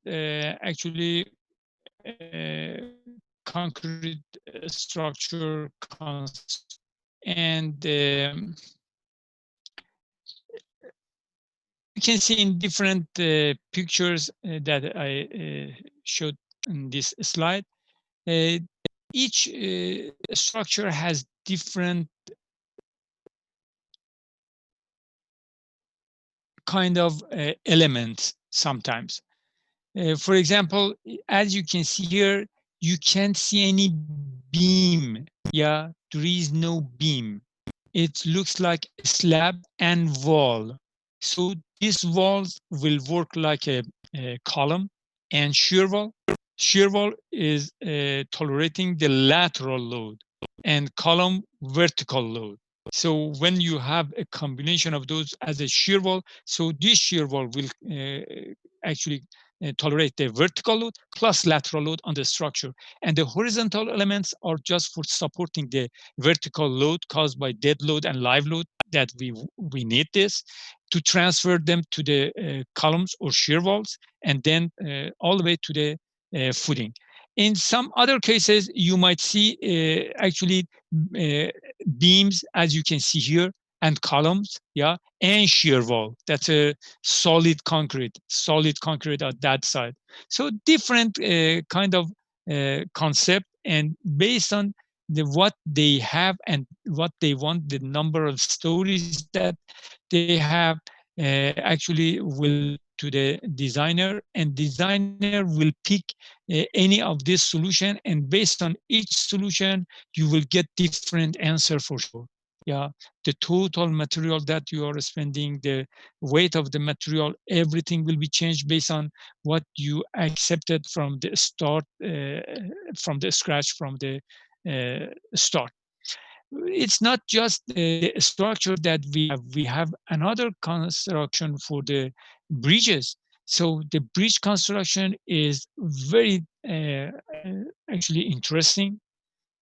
actually concrete structure concept. And you can see in different pictures that I showed in this slide, uh, each structure has different kind of elements sometimes. For example, as you can see here, you can't see any beam. Yeah, there is no beam. It looks like a slab and wall. So these walls will work like a column and shear wall. Shear wall is tolerating the lateral load and column vertical load. So when you have a combination of those as a shear wall, so this shear wall will actually tolerate the vertical load plus lateral load on the structure. And the horizontal elements are just for supporting the vertical load caused by dead load and live load that we need this to transfer them to the columns or shear walls, and then all the way to the footing. In some other cases, you might see actually uh, beams, as you can see here, and columns, yeah, and shear wall. That's a solid concrete at that side. So different kind of concept, and based on what they have and what they want, the number of stories that they have actually will to the designer, and designer will pick any of this solution, and based on each solution you will get different answer for sure. Yeah, the total material that you are spending, the weight of the material, everything will be changed based on what you accepted from the start, from the scratch, from the start. It's not just the structure that we have another construction for the bridges. So the bridge construction is very actually interesting.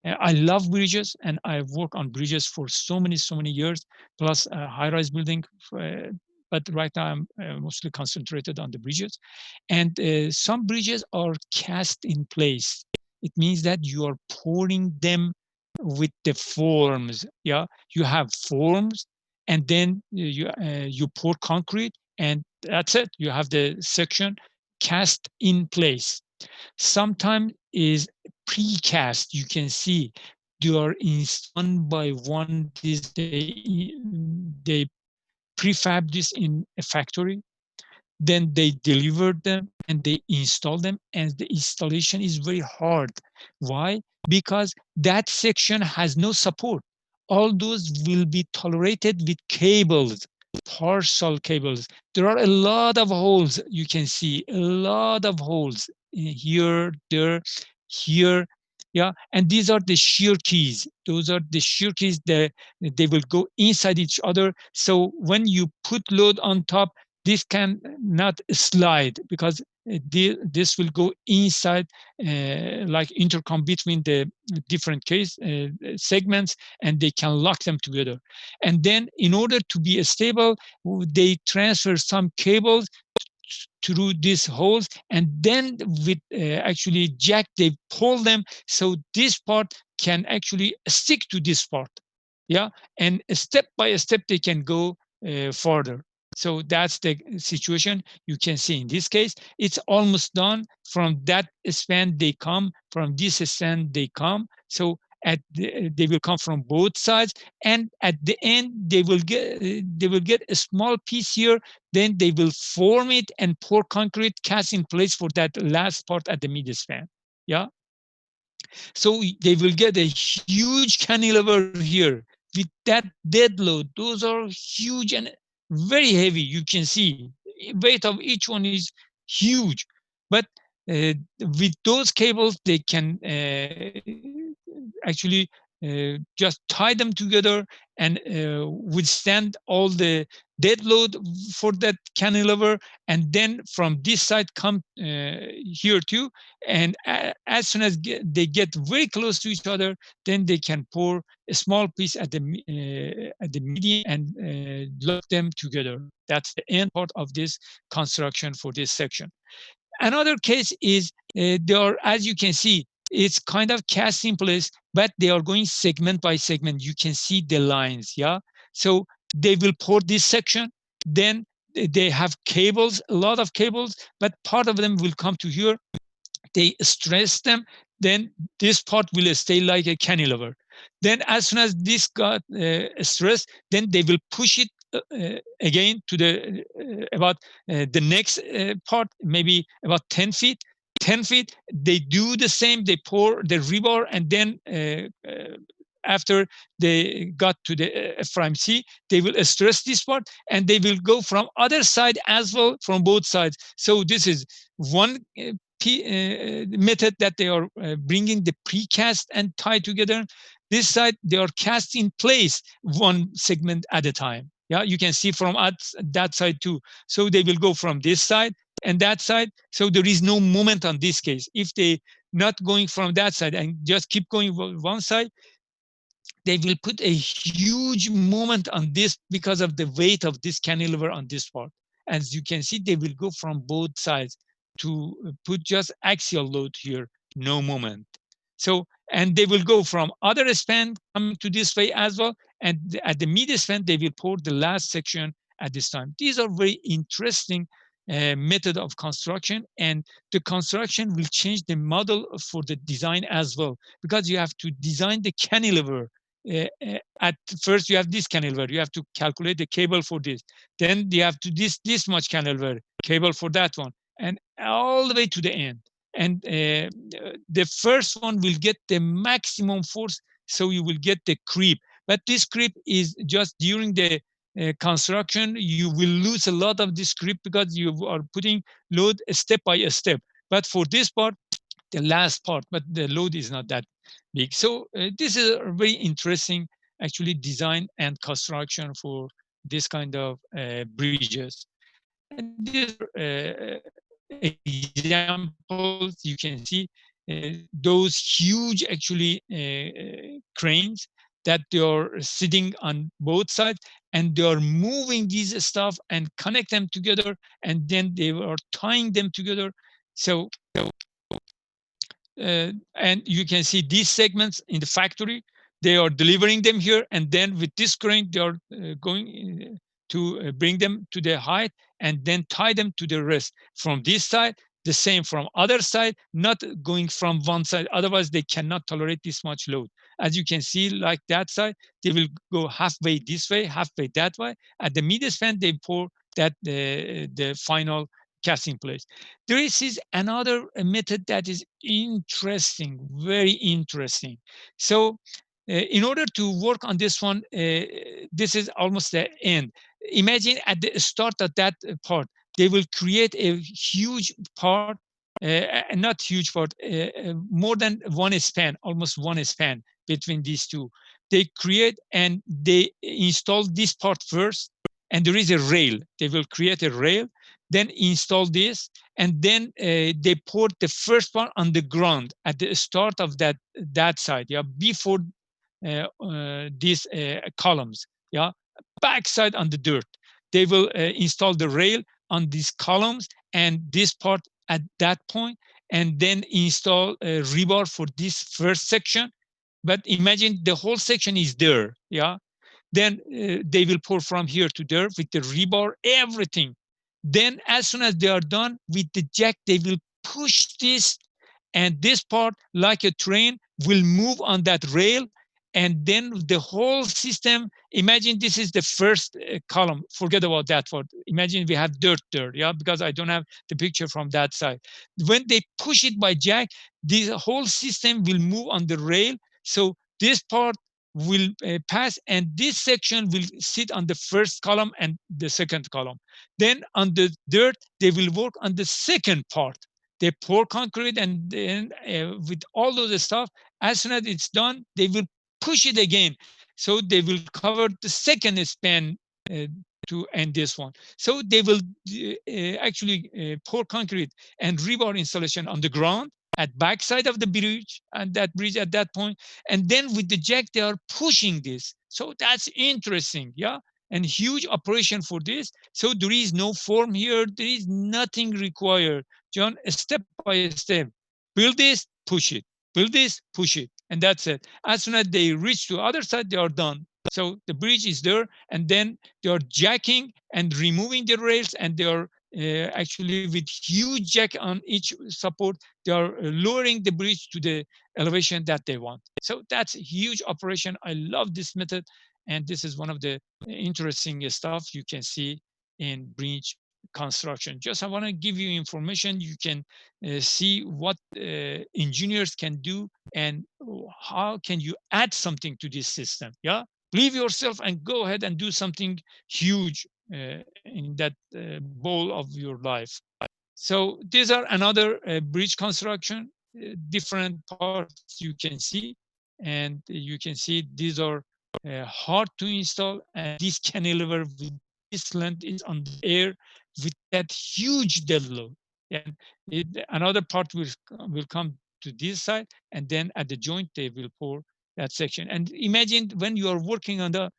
I love bridges, and I've worked on bridges for so many years, plus high-rise building. But right now I'm mostly concentrated on the bridges. And some bridges are cast in place. It means that you are pouring them with the forms. Yeah, you have forms, and then you pour concrete, and that's it. You have the section cast in place. Sometimes is precast. You can see they are one by one. They prefab this in a factory, then they deliver them and they install them, and the installation is very hard. Why? Because that section has no support. All those will be tolerated with cables, partial cables. There are a lot of holes. You can see a lot of holes here, there, here. Yeah, and these are the shear keys. Those are the shear keys that they will go inside each other. So when you put load on top, this can not slide, because this will go inside like intercom between the different case segments, and they can lock them together. And then in order to be stable, they transfer some cables through these holes, and then with actually jack they pull them, so this part can actually stick to this part. Yeah, and step by step they can go further. So that's the situation. You can see in this case it's almost done. From that span they come, from this span they come. So they will come from both sides, and at the end they will get a small piece here. Then they will form it and pour concrete cast in place for that last part at the mid span. Yeah, so they will get a huge cantilever here with that dead load. Those are huge and very heavy. You can see weight of each one is huge, but with those cables they can actually just tie them together and withstand all the dead load for that cantilever. And then from this side come here too, and as soon as they get very close to each other, then they can pour a small piece at the median and lock them together. That's the end part of this construction for this section. Another case is they are, as you can see, it's kind of cast in place, but they are going segment by segment. You can see the lines, yeah? So they will pour this section, then they have cables, a lot of cables, but part of them will come to here. They stress them, then this part will stay like a cantilever. Then as soon as this got stressed, then they will push it again to the about the next part, maybe about 10 feet. 10 feet, they do the same, they pour the rebar, and then after they got to the FRMC, they will stress this part, and they will go from other side as well, from both sides. So this is one method that they are bringing the precast and tie together. This side, they are cast in place one segment at a time. Yeah, you can see from that side too. So they will go from this side and that side. So there is no movement on this case. If they not going from that side and just keep going one side, they will put a huge moment on this because of the weight of this cantilever on this part. As you can see, they will go from both sides to put just axial load here, no moment. So, and they will go from other span coming to this way as well. And at the mid span, they will pour the last section at this time. These are very interesting method of construction, and the construction will change the model for the design as well, because you have to design the cantilever. At first you have this cantilever, you have to calculate the cable for this, then you have to this much cantilever cable for that one, and all the way to the end. And the first one will get the maximum force, so you will get the creep. But this creep is just during the construction. You will lose a lot of this creep because you are putting load step by step. But for this part, the last part, but the load is not that big. So this is a very interesting, actually, design and construction for this kind of bridges. And these are examples. You can see those huge, actually, cranes that they are sitting on both sides, and they are moving these stuff and connect them together, and then they are tying them together. So and you can see these segments in the factory. They are delivering them here, and then with this crane, they are going to bring them to the height and then tie them to the rest. From this side, the same from other side, not going from one side. Otherwise, they cannot tolerate this much load. As you can see, like that side, they will go halfway this way, halfway that way. At the mid span, they pour that the final casting place. There is another method that is interesting, very interesting. So in order to work on this one, this is almost the end. Imagine at the start of that part, they will create a huge part, not huge part, more than one span, almost one span between these two. They create and they install this part first, and there is a rail. They will create a rail, then install this, and then they put the first one on the ground at the start of that side, yeah, before these columns, yeah, backside on the dirt. They will install the rail on these columns and this part at that point, and then install rebar for this first section. But imagine the whole section is there, yeah. Then they will pour from here to there with the rebar, everything. Then as soon as they are done with the jack, they will push this, and this part, like a train, will move on that rail. And then the whole system, imagine this is the first column. Forget about that part. Imagine we have dirt there, yeah, because I don't have the picture from that side. When they push it by jack, the whole system will move on the rail. So this part will pass, and this section will sit on the first column and the second column. Then on the dirt, they will work on the second part. They pour concrete, and then with all those stuff, as soon as it's done, they will push it again. So they will cover the second span to end this one. So they will actually pour concrete and rebar installation on the ground at backside of the bridge, and that bridge at that point. And then with the jack, they are pushing this. So that's interesting, yeah? And huge operation for this. So there is no form here. There is nothing required. John, step by step, build this, push it, build this, push it, and that's it. As soon as they reach to other side, they are done. So the bridge is there, and then they are jacking and removing the rails, and they are actually with huge jack on each support, they are lowering the bridge to the elevation that they want. So that's a huge operation. I love this method, and this is one of the interesting stuff you can see in bridge construction. Just I want to give you information. You can see what engineers can do and how can you add something to this system. Yeah, believe yourself and go ahead and do something huge in that bowl of your life. So these are another bridge construction, different parts you can see, and you can see these are hard to install, and this cantilever with this length is on the air with that huge dead load. And another part will come to this side, and then at the joint they will pour that section. And imagine when you are working on the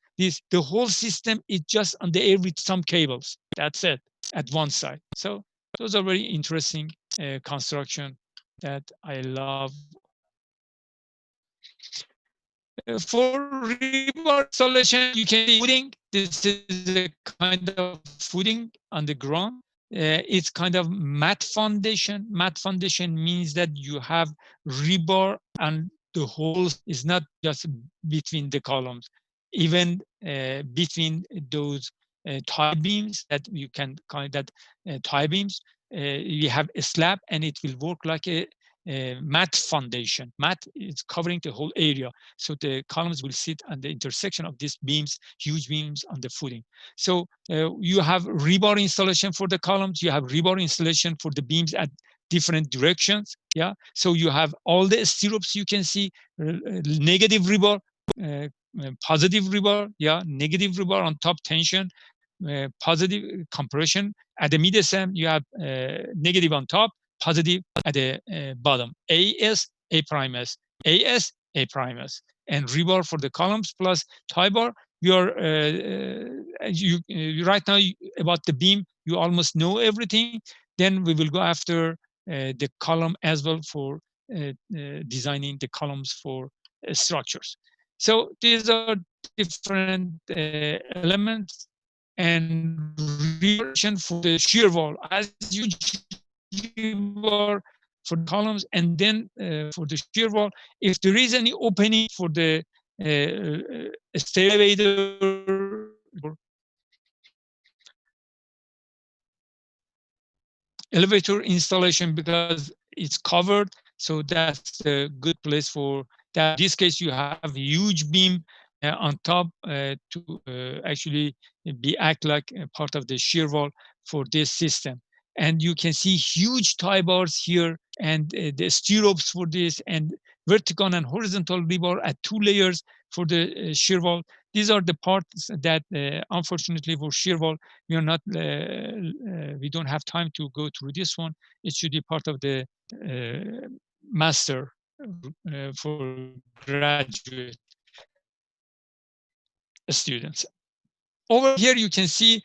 whole system is just on the air with some cables. That's it at one side. So those are very interesting construction that I love. For rebar installation, you can see footing. This is a kind of footing on the ground. It's kind of mat foundation. Mat foundation means that you have rebar and the holes is not just between the columns, even between those tie beams that you can call that tie beams. You have a slab and it will work like a mat foundation. Mat is covering the whole area. So the columns will sit on the intersection of these beams, huge beams on the footing. So you have rebar installation for the columns. You have rebar installation for the beams at different directions. Yeah. So you have all the stirrups you can see, negative rebar, positive rebar. Yeah. Negative rebar on top tension, positive compression. At the midstem, you have negative on top, positive at the bottom. AS, A prime S, AS, A prime S, and rebar for the columns plus tie bar. You're right now about the beam. You almost know everything. Then we will go after the column as well for designing the columns for structures. So these are different elements and reversion for the shear wall as you rebar for the columns, and then for the shear wall, if there is any opening for the stair elevator or elevator installation, because it's covered, so that's a good place for that. In this case, you have a huge beam on top to actually be act like a part of the shear wall for this system. And you can see huge tie bars here and the stirrups for this, and vertical and horizontal rebar at 2 layers for the shear wall. These are the parts that unfortunately for shear wall we are not we don't have time to go through this one. It should be part of the master for graduate students. Over here you can see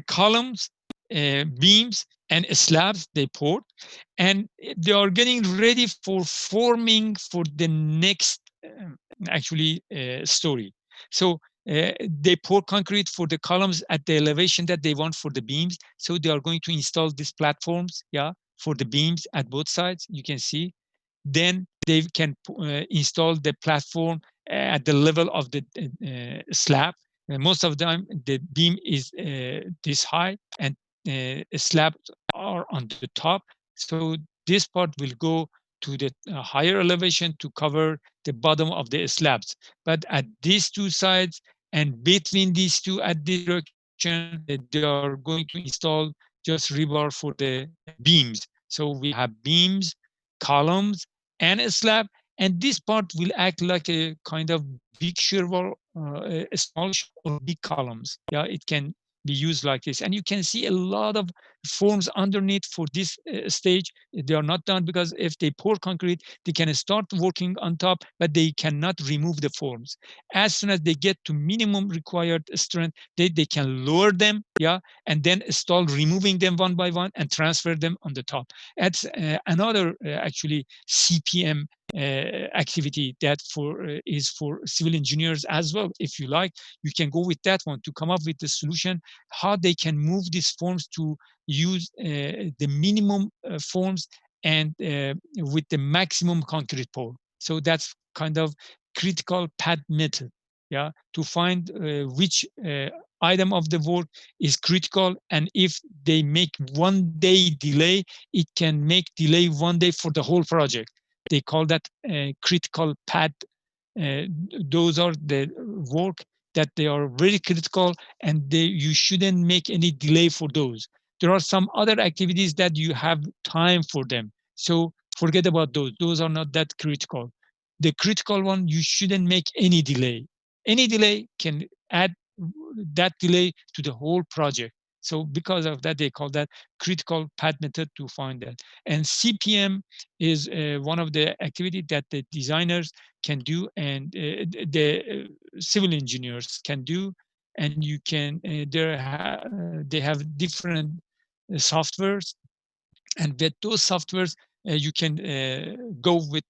columns, beams, and slabs they poured, and they are getting ready for forming for the next actually story. So they pour concrete for the columns at the elevation that they want for the beams. So they are going to install these platforms, yeah, for the beams at both sides. You can see. Then they can install the platform at the level of the slab. Most of the time, the beam is this high, and slabs are on the top. So this part will go to the higher elevation to cover the bottom of the slabs. But at these two sides and between these two at this direction, they are going to install just rebar for the beams. So we have beams, columns, and a slab, and this part will act like a kind of big shear wall, a small or big columns. Yeah, it can be used like this. And you can see a lot of forms underneath for this stage. They are not done because if they pour concrete, they can start working on top, but they cannot remove the forms. As soon as they get to minimum required strength, they can lower them, yeah, and then start removing them one by one and transfer them on the top. That's another actually CPM activity that is for civil engineers as well. If you like, you can go with that one to come up with the solution how they can move these forms to use the minimum forms and with the maximum concrete pour. So that's kind of critical path method, yeah, to find which item of the work is critical, and if they make 1 day delay, it can make delay 1 day for the whole project. They call that critical path. Those are the work that they are very critical, and you shouldn't make any delay for those. There are some other activities that you have time for them, so forget about those. Those are not that critical. The critical one, you shouldn't make any delay. Any delay can add that delay to the whole project. So because of that, they call that critical path method to find that. And CPM is one of the activity that the designers can do, and the civil engineers can do. And you can, they have different softwares, and with those softwares you can go with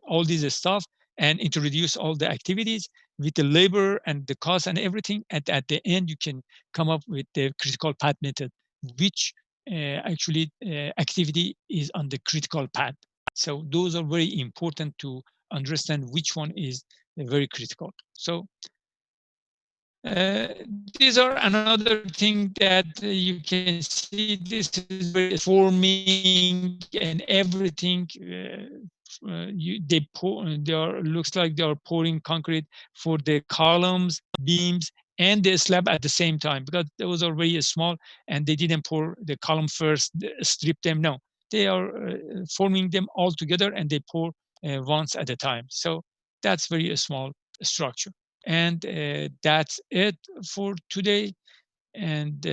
all this stuff and introduce all the activities with the labor and the cost and everything. At the end, you can come up with the critical path method, which actually activity is on the critical path. So those are very important to understand which one is very critical. So these are another thing that you can see. This is very forming and everything. They pour. They are, looks like they are pouring concrete for the columns, beams, and the slab at the same time, because those are very small and they didn't pour the column first, strip them. No, they are forming them all together and they pour once at a time. So that's very small structure. And that's it for today. And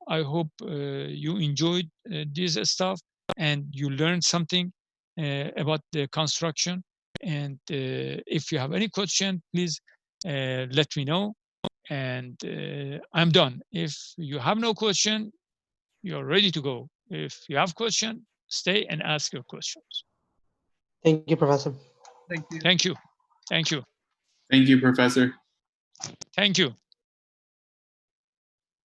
I hope you enjoyed this stuff and you learned something about the construction. And if you have any question, please let me know. And I'm done. If you have no question, you're ready to go. If you have question, stay and ask your questions. Thank you, Professor. Thank you. Thank you. Thank you. Thank you, Professor. Thank you.